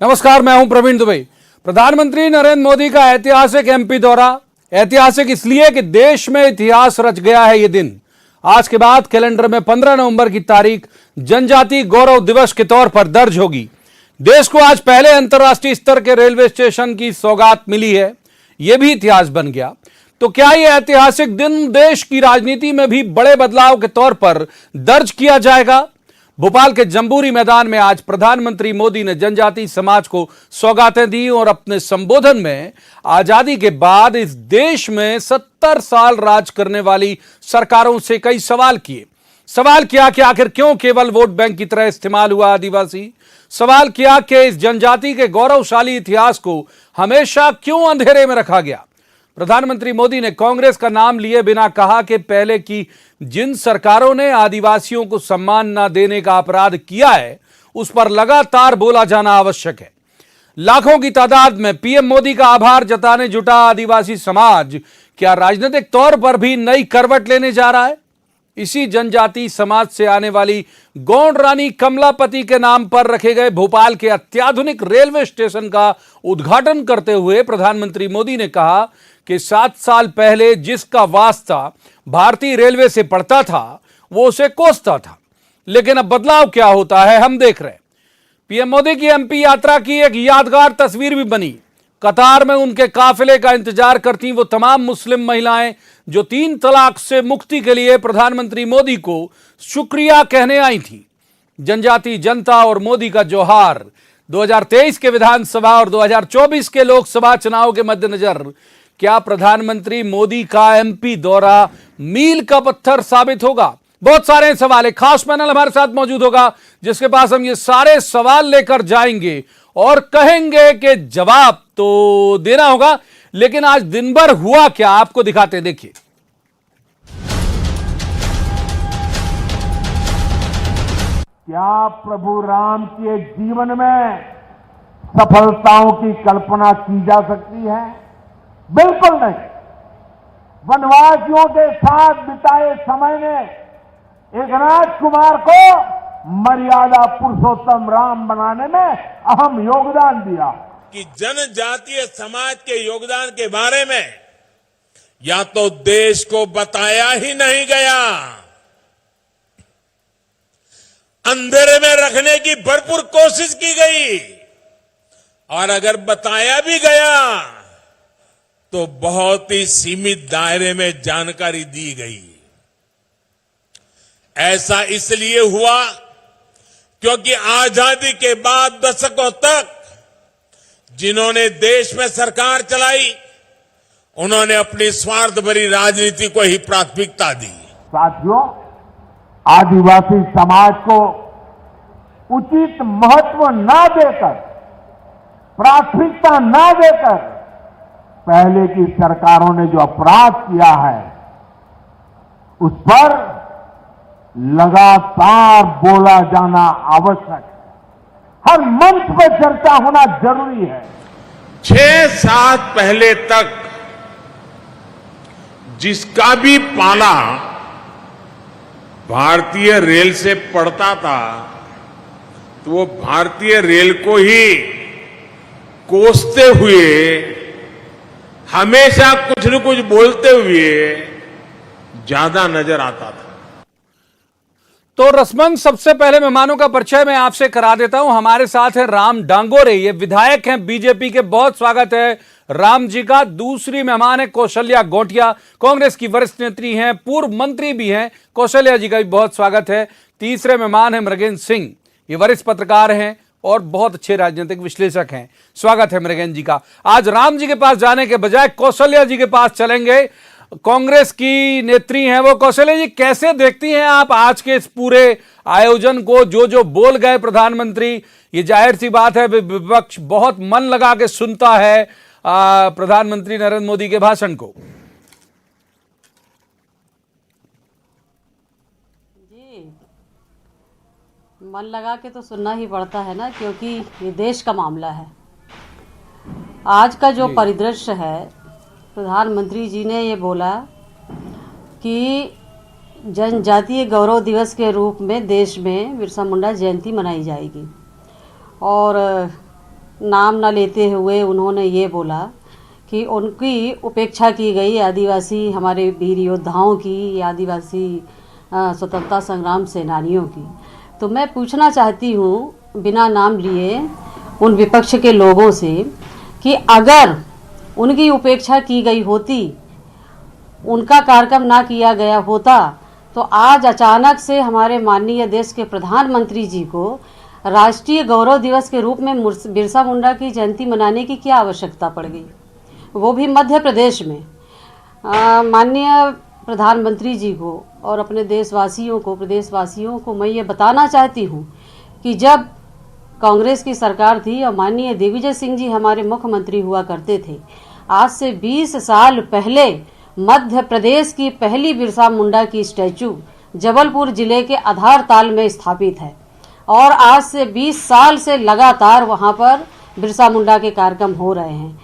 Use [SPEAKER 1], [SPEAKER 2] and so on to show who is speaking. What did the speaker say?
[SPEAKER 1] नमस्कार, मैं हूं प्रवीण दुबे। प्रधानमंत्री नरेंद्र मोदी का ऐतिहासिक एमपी दौरा। ऐतिहासिक इसलिए कि देश में इतिहास रच गया है ये दिन। आज के बाद कैलेंडर में 15 नवंबर की तारीख जनजातीय गौरव दिवस के तौर पर दर्ज होगी। देश को आज पहले अंतर्राष्ट्रीय स्तर के रेलवे स्टेशन की सौगात मिली है। यह भी इतिहास बन गया। तो क्या यह ऐतिहासिक दिन देश की राजनीति में भी बड़े बदलाव के तौर पर दर्ज किया जाएगा? भोपाल के जंबूरी मैदान में आज प्रधानमंत्री मोदी ने जनजातीय समाज को सौगातें दी और अपने संबोधन में आजादी के बाद इस देश में 70 साल राज करने वाली सरकारों से कई सवाल किए। सवाल किया कि आखिर क्यों केवल वोट बैंक की तरह इस्तेमाल हुआ आदिवासी। सवाल किया कि इस जनजाति के गौरवशाली इतिहास को हमेशा क्यों अंधेरे में रखा गया। प्रधानमंत्री मोदी ने कांग्रेस का नाम लिए बिना कहा कि पहले की जिन सरकारों ने आदिवासियों को सम्मान न देने का अपराध किया है उस पर लगातार बोला जाना आवश्यक है। लाखों की तादाद में पीएम मोदी का आभार जताने जुटा आदिवासी समाज क्या राजनीतिक तौर पर भी नई करवट लेने जा रहा है? इसी जनजातीय समाज से आने वाली गौंड रानी कमलापति के नाम पर रखे गए भोपाल के अत्याधुनिक रेलवे स्टेशन का उद्घाटन करते हुए प्रधानमंत्री मोदी ने कहा कि 7 साल पहले जिसका वास्ता भारतीय रेलवे से पड़ता था वो उसे कोसता था, लेकिन अब बदलाव क्या होता है हम देख रहे हैं। पीएम मोदी की एमपी यात्रा की एक यादगार तस्वीर भी बनी। कतार में उनके काफिले का इंतजार करती वो तमाम मुस्लिम महिलाएं जो 3 तलाक से मुक्ति के लिए प्रधानमंत्री मोदी को शुक्रिया कहने आई थी। जनजातीय जनता और मोदी का जोहार। 2023 के विधानसभा और 2024 के लोकसभा चुनाव के मद्देनजर क्या प्रधानमंत्री मोदी का एमपी दौरा मील का पत्थर साबित होगा? बहुत सारे सवाल है। खास पैनल हमारे साथ मौजूद होगा जिसके पास हम ये सारे सवाल लेकर जाएंगे और कहेंगे कि जवाब तो देना होगा। लेकिन आज दिन भर हुआ क्या आपको दिखाते, देखिए।
[SPEAKER 2] क्या प्रभु राम के जीवन में सफलताओं की कल्पना की जा सकती है? बिल्कुल नहीं। वनवासियों के साथ बिताए समय ने एक राजकुमार को मर्यादा पुरुषोत्तम राम बनाने में अहम योगदान दिया।
[SPEAKER 3] कि जनजातीय समाज के योगदान के बारे में या तो देश को बताया ही नहीं गया, अंधेरे में रखने की भरपूर कोशिश की गई, और अगर बताया भी गया तो बहुत ही सीमित दायरे में जानकारी दी गई। ऐसा इसलिए हुआ क्योंकि आजादी के बाद दशकों तक जिन्होंने देश में सरकार चलाई उन्होंने अपनी स्वार्थ भरी राजनीति को ही प्राथमिकता दी।
[SPEAKER 2] साथियों, आदिवासी समाज को उचित महत्व न देकर, प्राथमिकता न देकर पहले की सरकारों ने जो अपराध किया है उस पर लगातार बोला जाना आवश्यक है। हर मंच पर चर्चा होना जरूरी है।
[SPEAKER 3] 6 साल पहले तक जिसका भी पाला भारतीय रेल से पड़ता था तो वो भारतीय रेल को ही कोसते हुए, हमेशा कुछ न कुछ बोलते हुए ज्यादा नजर आता था।
[SPEAKER 1] तो रसमन, सबसे पहले मेहमानों का परिचय मैं आपसे करा देता हूं। हमारे साथ है राम डांगोरे, ये विधायक हैं बीजेपी के। बहुत स्वागत है राम जी का। दूसरी मेहमान है कौशल्या गोटिया, कांग्रेस की वरिष्ठ नेत्री हैं, पूर्व मंत्री भी हैं। कौशल्या जी का भी बहुत स्वागत है। तीसरे मेहमान है मृगेंद्र सिंह, ये वरिष्ठ पत्रकार हैं और बहुत अच्छे राजनीतिक विश्लेषक हैं। स्वागत है मृगेंद्र जी का। आज राम जी के पास जाने के बजाय कौशल्या जी के पास चलेंगे। कांग्रेस की नेत्री हैं वो। कौशल्या जी, कैसे देखती हैं आप आज के इस पूरे आयोजन को? जो बोल गए प्रधानमंत्री, ये जाहिर सी बात है विपक्ष बहुत मन लगा के सुनता है प्रधानमंत्री नरेंद्र मोदी के भाषण को।
[SPEAKER 4] जी, मन लगा के तो सुनना ही पड़ता है ना, क्योंकि ये देश का मामला है। आज का जो परिदृश्य है, प्रधानमंत्री जी ने ये बोला कि जनजातीय गौरव दिवस के रूप में देश में बिरसा मुंडा जयंती मनाई जाएगी। और नाम न लेते हुए उन्होंने ये बोला कि उनकी उपेक्षा की गई आदिवासी हमारे वीर योद्धाओं की, आदिवासी स्वतंत्रता संग्राम सेनानियों की। तो मैं पूछना चाहती हूँ बिना नाम लिए उन विपक्ष के लोगों से कि अगर उनकी उपेक्षा की गई होती, उनका कार्यक्रम ना किया गया होता, तो आज अचानक से हमारे माननीय देश के प्रधानमंत्री जी को राष्ट्रीय गौरव दिवस के रूप में बिरसा मुंडा की जयंती मनाने की क्या आवश्यकता पड़ गई, वो भी मध्य प्रदेश में। माननीय प्रधानमंत्री जी को और अपने देशवासियों को, प्रदेशवासियों को मैं ये बताना चाहती हूँ कि जब कांग्रेस की सरकार थी और माननीय दिग्विजय सिंह जी हमारे मुख्यमंत्री हुआ करते थे, आज से 20 साल पहले मध्य प्रदेश की पहली बिरसा मुंडा की स्टैचू जबलपुर जिले के आधारताल में स्थापित है और आज से 20 साल से लगातार वहां पर बिरसा मुंडा के कार्यक्रम हो रहे हैं।